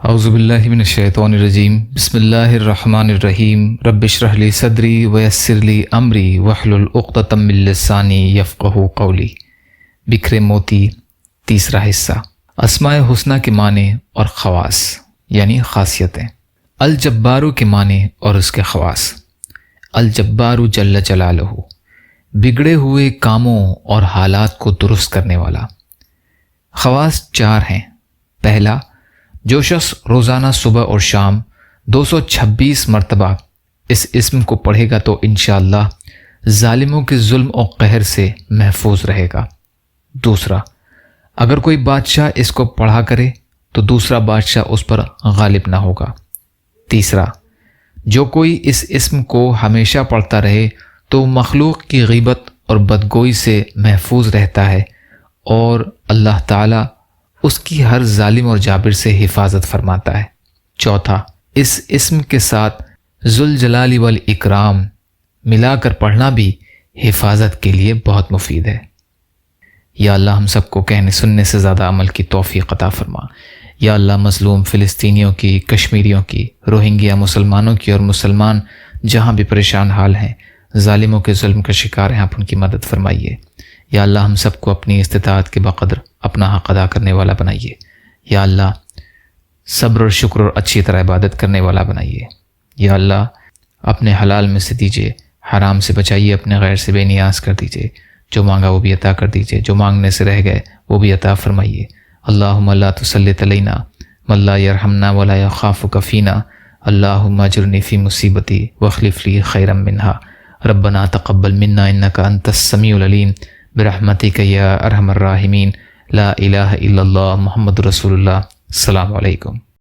اعوذ باللہ من الشیطان الرجیم بسم اللہ الرحمن الرحیم رب اشرح لی صدری ویسر لی امری واحلل عقدۃ من لسانی یفقہوا قولی۔ بکھرے موتی، تیسرا حصہ۔ اسماء حسنہ کے معنی اور خواص یعنی خاصیتیں۔ الجبار کے معنی اور اس کے خواص۔ الجبار جل جلالہ، بگڑے ہوئے کاموں اور حالات کو درست کرنے والا۔ خواص 4 ہیں۔ پہلا، جو شخص روزانہ صبح اور شام 226 مرتبہ اس اسم کو پڑھے گا تو انشاءاللہ ظالموں کے ظلم اور قہر سے محفوظ رہے گا۔ دوسرا، اگر کوئی بادشاہ اس کو پڑھا کرے تو دوسرا بادشاہ اس پر غالب نہ ہوگا۔ تیسرا، جو کوئی اس اسم کو ہمیشہ پڑھتا رہے تو مخلوق کی غیبت اور بدگوئی سے محفوظ رہتا ہے اور اللہ تعالیٰ اس کی ہر ظالم اور جابر سے حفاظت فرماتا ہے۔ چوتھا، اس اسم کے ساتھ ذوالجلال والاکرام ملا کر پڑھنا بھی حفاظت کے لیے بہت مفید ہے۔ یا اللہ ہم سب کو کہنے سننے سے زیادہ عمل کی توفیق عطا فرما۔ یا اللہ مظلوم فلسطینیوں کی، کشمیریوں کی، روہنگیا مسلمانوں کی اور مسلمان جہاں بھی پریشان حال ہیں، ظالموں کے ظلم کا شکار ہیں، آپ ان کی مدد فرمائیے۔ یا اللہ ہم سب کو اپنی استطاعت کے بقدر اپنا حق ادا کرنے والا بنائیے۔ یا اللہ صبر اور شکر اور اچھی طرح عبادت کرنے والا بنائیے۔ یا اللہ اپنے حلال میں سے دیجیے، حرام سے بچائیے، اپنے غیر سے بے نیاز کر دیجیے، جو مانگا وہ بھی عطا کر دیجیے، جو مانگنے سے رہ گئے وہ بھی عطا فرمائیے۔ اللہم لا تسلط علینا من لا یرحمنا ولا یخافک فینا، اللہم اجرنی فی مصیبتی واخلف لی خیرا منہا، ربنا تقبل منا انک انت السمیع العلیم برحمتک یا ارحم الراحمین، لا الہ الا اللہ محمد رسول اللہ۔ السلام علیکم۔